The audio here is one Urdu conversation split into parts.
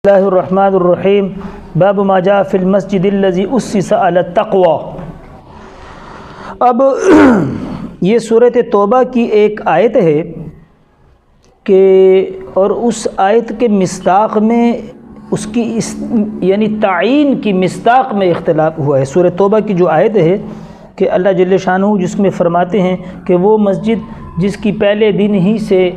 اللہ الرحمن الرحیم باب ما جاء فی المسجد الذی اسس علی التقوی۔ اب یہ سورۃ توبہ کی ایک آیت ہے کہ اور اس آیت کے مصداق میں اس کی یعنی تعین کی مصداق میں اختلاف ہوا ہے۔ سورۃ توبہ کی جو آیت ہے کہ اللہ جل شانہ جس میں فرماتے ہیں کہ وہ مسجد جس کی پہلے دن ہی سے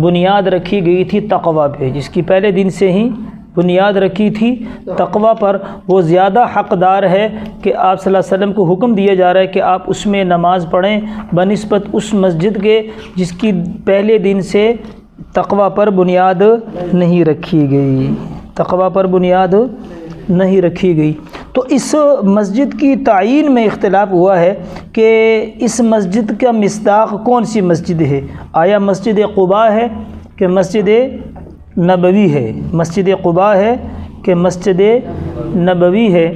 بنیاد رکھی گئی تھی تقوی پہ، جس کی پہلے دن سے ہی بنیاد رکھی تھی تقوی پر، وہ زیادہ حقدار ہے کہ آپ صلی اللہ علیہ وسلم کو حکم دیا جا رہا ہے کہ آپ اس میں نماز پڑھیں بنسبت اس مسجد کے جس کی پہلے دن سے تقوی پر بنیاد نہیں رکھی گئی، تقوی پر بنیاد نہیں رکھی گئی۔ تو اس مسجد کی تعین میں اختلاف ہوا ہے کہ اس مسجد کا مصداق کون سی مسجد ہے، آیا مسجد قباء ہے کہ مسجد نبوی ہے، مسجد قباء ہے کہ مسجد نبوی ہے۔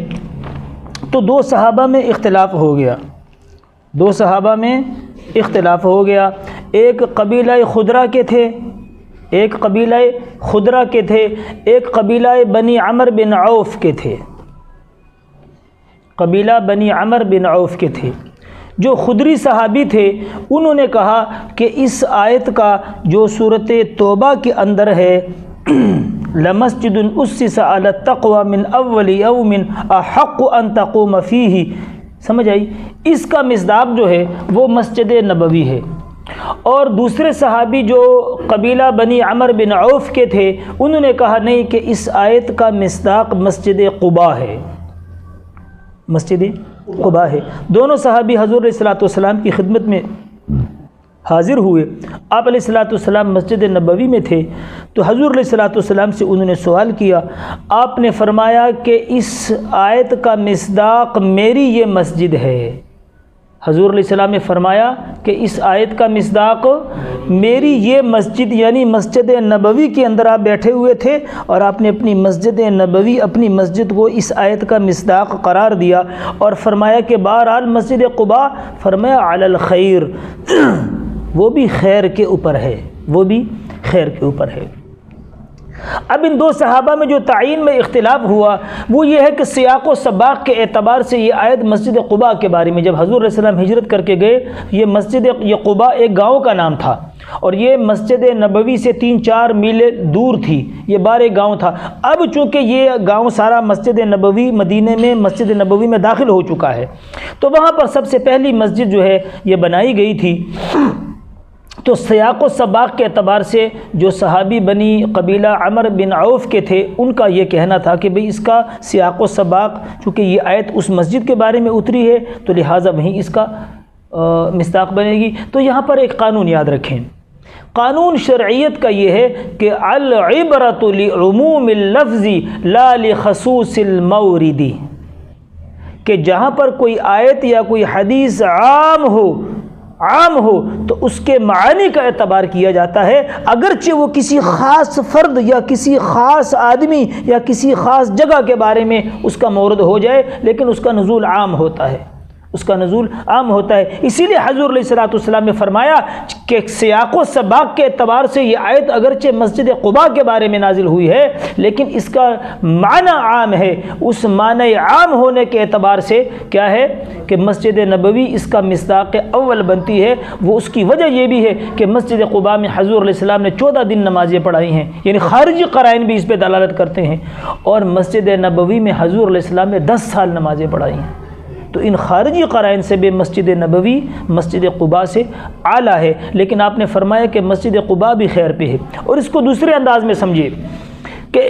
تو دو صحابہ میں اختلاف ہو گیا، دو صحابہ میں اختلاف ہو گیا، ایک قبیلہ خدرہ کے تھے، ایک قبیلہ خدرہ کے تھے، ایک قبیلہ بنی عمر بن عوف کے تھے، قبیلہ بنی عمر بن عوف کے تھے۔ جو خدری صحابی تھے انہوں نے کہا کہ اس آیت کا جو سورۃ توبہ کے اندر ہے لَمَسْجِدٌ أُسِّسَ عَلَى التَّقْوَى مِنْ أَوَّلِ يَوْمٍ أَحَقُّ أَن تَقُومَ فِيهِ، سمجھ آئی؟ اس کا مصداق جو ہے وہ مسجد نبوی ہے۔ اور دوسرے صحابی جو قبیلہ بنی عمر بن عوف کے تھے انہوں نے کہا نہیں کہ اس آیت کا مصداق مسجد قباء ہے، مسجد قباء ہے۔ دونوں صحابی حضور علیہ الصلوۃ والسلام کی خدمت میں حاضر ہوئے۔ آپ علیہ الصلوۃ والسلام مسجد نبوی میں تھے تو حضور علیہ الصلوۃ والسلام سے انہوں نے سوال کیا، آپ نے فرمایا کہ اس آیت کا مصداق میری یہ مسجد ہے۔ حضور علیہ السلام نے فرمایا کہ اس آیت کا مصداق میری یہ مسجد، یعنی مسجد نبوی کے اندر آپ بیٹھے ہوئے تھے اور آپ نے اپنی مسجد نبوی، اپنی مسجد کو اس آیت کا مصداق قرار دیا اور فرمایا کہ بہرحال مسجد قباء، فرمایا علی الخیر، وہ بھی خیر کے اوپر ہے، وہ بھی خیر کے اوپر ہے۔ اب ان دو صحابہ میں جو تعین میں اختلاف ہوا وہ یہ ہے کہ سیاق و سباق کے اعتبار سے یہ آیت مسجد قباء کے بارے میں، جب حضور علیہ السلام ہجرت کر کے گئے یہ مسجد یہ قباء ایک گاؤں کا نام تھا اور یہ مسجد نبوی سے 3-4 میل دور تھی، یہ بارے گاؤں تھا۔ اب چونکہ یہ گاؤں سارا مسجد نبوی مدینے میں مسجد نبوی میں داخل ہو چکا ہے تو وہاں پر سب سے پہلی مسجد جو ہے یہ بنائی گئی تھی۔ تو سیاق و سباق کے اعتبار سے جو صحابی بنی قبیلہ عمر بن عوف کے تھے ان کا یہ کہنا تھا کہ بھئی اس کا سیاق و سباق چونکہ یہ آیت اس مسجد کے بارے میں اتری ہے تو لہٰذا وہیں اس کا مصداق بنے گی۔ تو یہاں پر ایک قانون یاد رکھیں، قانون شرعیت کا یہ ہے کہ العبرۃ لعموم اللفظ لا لخصوص المورد، کہ جہاں پر کوئی آیت یا کوئی حدیث عام ہو تو اس کے معانی کا اعتبار کیا جاتا ہے، اگرچہ وہ کسی خاص فرد یا کسی خاص آدمی یا کسی خاص جگہ کے بارے میں اس کا مورد ہو جائے لیکن اس کا نزول عام ہوتا ہے، اس کا نزول عام ہوتا ہے۔ اسی لیے حضور علیہ الصلوۃ والسلام نے فرمایا کہ سیاق و سباق کے اعتبار سے یہ آیت اگرچہ مسجد قباء کے بارے میں نازل ہوئی ہے لیکن اس کا معنی عام ہے، اس معنی عام ہونے کے اعتبار سے کیا ہے کہ مسجد نبوی اس کا مصداق اول بنتی ہے۔ وہ اس کی وجہ یہ بھی ہے کہ مسجد قباء میں حضور علیہ السلام نے 14 دن نمازیں پڑھائی ہیں، یعنی خارجی قرائن بھی اس پہ دلالت کرتے ہیں، اور مسجد نبوی میں حضور علیہ السلام نے 10 سال نمازیں پڑھائی ہیں۔ تو ان خارجی قرائن سے بھی مسجد نبوی مسجد قباء سے اعلیٰ ہے، لیکن آپ نے فرمایا کہ مسجد قباء بھی خیر پہ ہے۔ اور اس کو دوسرے انداز میں سمجھیے کہ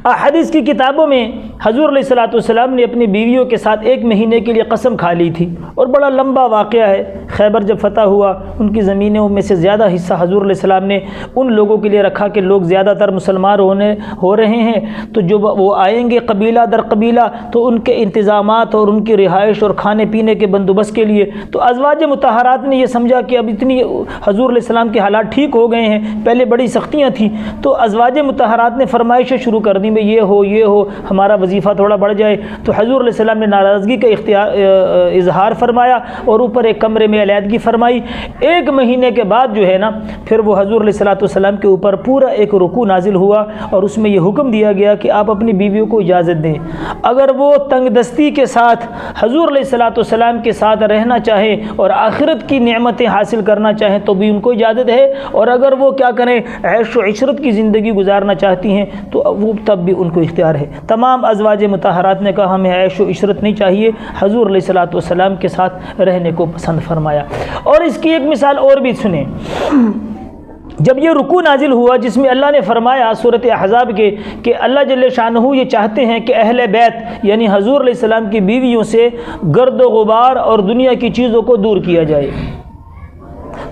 احادیث کی کتابوں میں حضور علیہ الصلوۃ والسلام نے اپنی بیویوں کے ساتھ 1 مہینے کے لیے قسم کھا لی تھی، اور بڑا لمبا واقعہ ہے۔ خیبر جب فتح ہوا ان کی زمینوں میں سے زیادہ حصہ حضور علیہ السلام نے ان لوگوں کے لیے رکھا کہ لوگ زیادہ تر مسلمان ہو رہے ہیں تو جو وہ آئیں گے قبیلہ در قبیلہ تو ان کے انتظامات اور ان کی رہائش اور کھانے پینے کے بندوبست کے لیے تو ازواج مطہرات نے یہ سمجھا کہ اب اتنی حضور علیہ السلام کے حالات ٹھیک ہو گئے ہیں، پہلے بڑی سختیاں تھیں، تو ازواج مطہرات نے فرمائشیں شروع کر کرنی میں یہ ہو ہمارا وظیفہ تھوڑا بڑھ جائے، تو حضور علیہ السلام نے ناراضگی کا اظہار فرمایا اور اوپر ایک کمرے میں علیحدگی فرمائی۔ 1 مہینے کے بعد جو ہے نا پھر وہ حضور علیہ السلام کے اوپر پورا ایک رکوع نازل ہوا اور اس میں یہ حکم دیا گیا کہ آپ اپنی بیویوں کو اجازت دیں، اگر وہ تنگ دستی کے ساتھ حضور علیہ السلام کے ساتھ رہنا چاہیں اور آخرت کی نعمتیں حاصل کرنا چاہیں تو بھی ان کو اجازت ہے، اور اگر وہ کیا کریں عیش و عشرت کی زندگی گزارنا چاہتی ہیں تو وہ تب بھی ان کو اختیار ہے۔ تمام ازواج مطہرات نے کہا ہمیں عیش و عشرت نہیں چاہیے، حضور علیہ السلام کے ساتھ رہنے کو پسند فرمایا۔ اور اس کی ایک مثال اور بھی سنیں، جب یہ رکوع نازل ہوا جس میں اللہ نے فرمایا سورۃ احزاب کے کہ اللہ جل شانہ یہ چاہتے ہیں کہ اہل بیت یعنی حضور علیہ السلام کی بیویوں سے گرد و غبار اور دنیا کی چیزوں کو دور کیا جائے،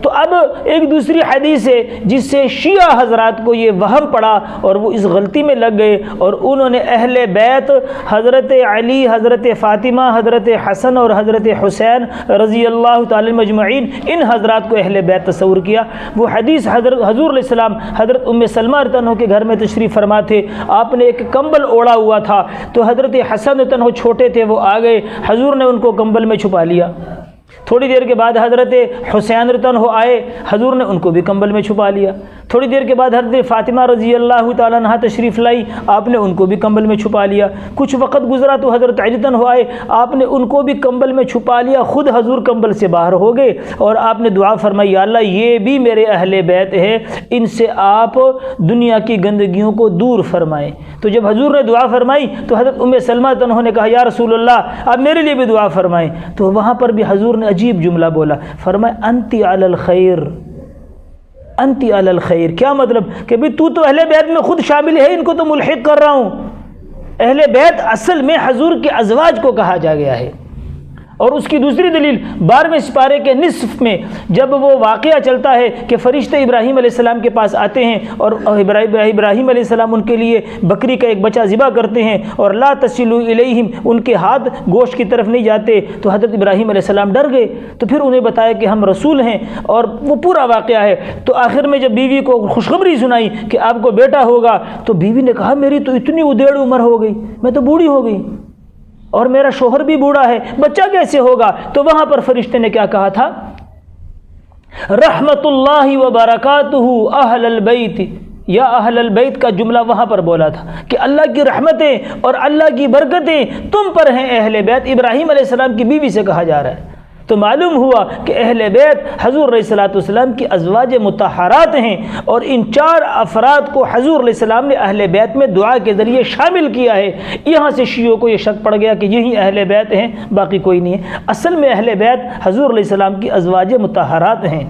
تو اب ایک دوسری حدیث ہے جس سے شیعہ حضرات کو یہ وہم پڑا اور وہ اس غلطی میں لگ گئے اور انہوں نے اہل بیت حضرت علی، حضرت فاطمہ، حضرت حسن اور حضرت حسین رضی اللہ تعالی مجمعین ان حضرات کو اہل بیت تصور کیا۔ وہ حدیث حضور علیہ السلام حضرت ام سلمہ رضی اللہ عنہ کے گھر میں تشریف فرما تھے، آپ نے ایک کمبل اوڑا ہوا تھا تو حضرت حسن رضی اللہ عنہ چھوٹے تھے، وہ آ گئے، حضور نے ان کو کمبل میں چھپا لیا۔ تھوڑی دیر کے بعد حضرت حسین رضی اللہ عنہ آئے، حضور نے ان کو بھی کمبل میں چھپا لیا۔ تھوڑی دیر کے بعد حضرت فاطمہ رضی اللہ تعالیٰ عنہ تشریف لائی، آپ نے ان کو بھی کمبل میں چھپا لیا۔ کچھ وقت گزرا تو حضرت علی رضی اللہ عنہ آئے، آپ نے ان کو بھی کمبل میں چھپا لیا، خود حضور کمبل سے باہر ہو گئے اور آپ نے دعا فرمائی یا اللہ یہ بھی میرے اہل بیت ہے، ان سے آپ دنیا کی گندگیوں کو دور فرمائیں۔ تو جب حضور نے دعا فرمائی تو حضرت ام سلمہ رضی اللہ عنہ نے کہا یا رسول اللہ آپ میرے لیے بھی دعا فرمائیں، تو وہاں پر بھی حضور نے عجیب جملہ بولا، فرمایا انتی علی الخیر، انتی علی الخیر۔ کیا مطلب کہ بھی تو اہل بیت میں خود شامل ہے، ان کو تو ملحق کر رہا ہوں۔ اہل بیت اصل میں حضور کے ازواج کو کہا جا گیا ہے۔ اور اس کی دوسری دلیل 12ویں سپارے کے نصف میں جب وہ واقعہ چلتا ہے کہ فرشتے ابراہیم علیہ السلام کے پاس آتے ہیں اور ابراہیم علیہ السلام ان کے لیے بکری کا ایک بچہ ذبح کرتے ہیں اور لا تصلوا الیہم، ان کے ہاتھ گوشت کی طرف نہیں جاتے، تو حضرت ابراہیم علیہ السلام ڈر گئے، تو پھر انہیں بتایا کہ ہم رسول ہیں اور وہ پورا واقعہ ہے۔ تو آخر میں جب بیوی کو خوشخبری سنائی کہ آپ کو بیٹا ہوگا تو بیوی نے کہا میری تو اتنی ادیڑ عمر ہو گئی، میں تو بوڑھی ہو گئی اور میرا شوہر بھی بوڑھا ہے، بچہ کیسے ہوگا؟ تو وہاں پر فرشتے نے کیا کہا تھا؟ رحمت اللہ وبرکاتہ اہل البیت، یا اہل البیت کا جملہ وہاں پر بولا تھا کہ اللہ کی رحمتیں اور اللہ کی برکتیں تم پر ہیں اہل بیت، ابراہیم علیہ السلام کی بیوی سے کہا جا رہا ہے۔ تو معلوم ہوا کہ اہل بیت حضور علیہ السلام کی ازواج مطہرات ہیں، اور ان 4 افراد کو حضور علیہ السلام نے اہل بیت میں دعا کے ذریعے شامل کیا ہے۔ یہاں سے شیعوں کو یہ شک پڑ گیا کہ یہی اہل بیت ہیں، باقی کوئی نہیں ہے۔ اصل میں اہل بیت حضور علیہ السلام کی ازواج مطہرات ہیں۔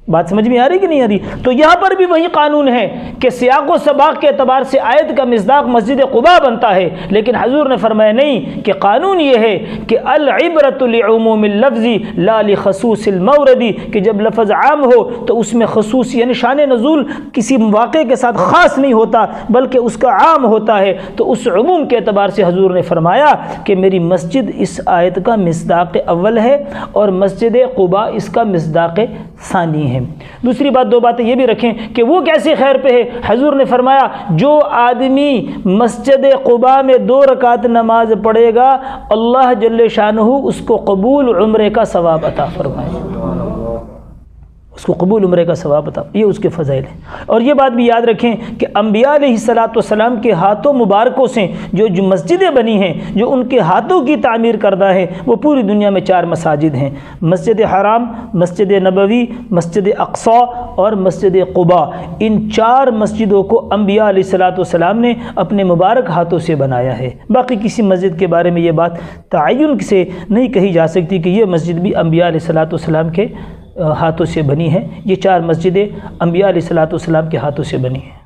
بات سمجھ میں آ رہی کہ نہیں آ رہی؟ تو یہاں پر بھی وہی قانون ہے کہ سیاق و سباق کے اعتبار سے آیت کا مصداق مسجد قباء بنتا ہے، لیکن حضور نے فرمایا نہیں، کہ قانون یہ ہے کہ العبرۃ لعموم اللفظ لا لخصوص المورد، کہ جب لفظ عام ہو تو اس میں خصوص یعنی شان نزول کسی واقعے کے ساتھ خاص نہیں ہوتا بلکہ اس کا عام ہوتا ہے۔ تو اس عموم کے اعتبار سے حضور نے فرمایا کہ میری مسجد اس آیت کا مصداق اول ہے اور مسجد قباء اس کا مصداق ثانی ہے۔ دوسری بات، 2 باتیں یہ بھی رکھیں کہ وہ کیسے خیر پہ ہے۔ حضور نے فرمایا جو آدمی مسجد قباء میں 2 رکعت نماز پڑھے گا اللہ جل شانہ اس کو قبول عمرے کا ثواب عطا فرمائے، اس کو قبول عمرے کا ثواب عطا، یہ اس کے فضائل ہیں۔ اور یہ بات بھی یاد رکھیں کہ انبیاء علیہ السلام کے ہاتھوں مبارکوں سے جو مسجدیں بنی ہیں، جو ان کے ہاتھوں کی تعمیر کردہ ہیں، وہ پوری دنیا میں 4 مساجد ہیں، مسجد حرام، مسجد نبوی، مسجد اقصی اور مسجد قباء۔ ان 4 مسجدوں کو انبیاء علیہ السلام نے اپنے مبارک ہاتھوں سے بنایا ہے۔ باقی کسی مسجد کے بارے میں یہ بات تعین سے نہیں کہی جا سکتی کہ یہ مسجد بھی انبیاء علیہ السلام کے ہاتھوں سے بنی ہے۔ یہ 4 مسجدیں انبیاء علیہ السلام کے ہاتھوں سے بنی ہیں۔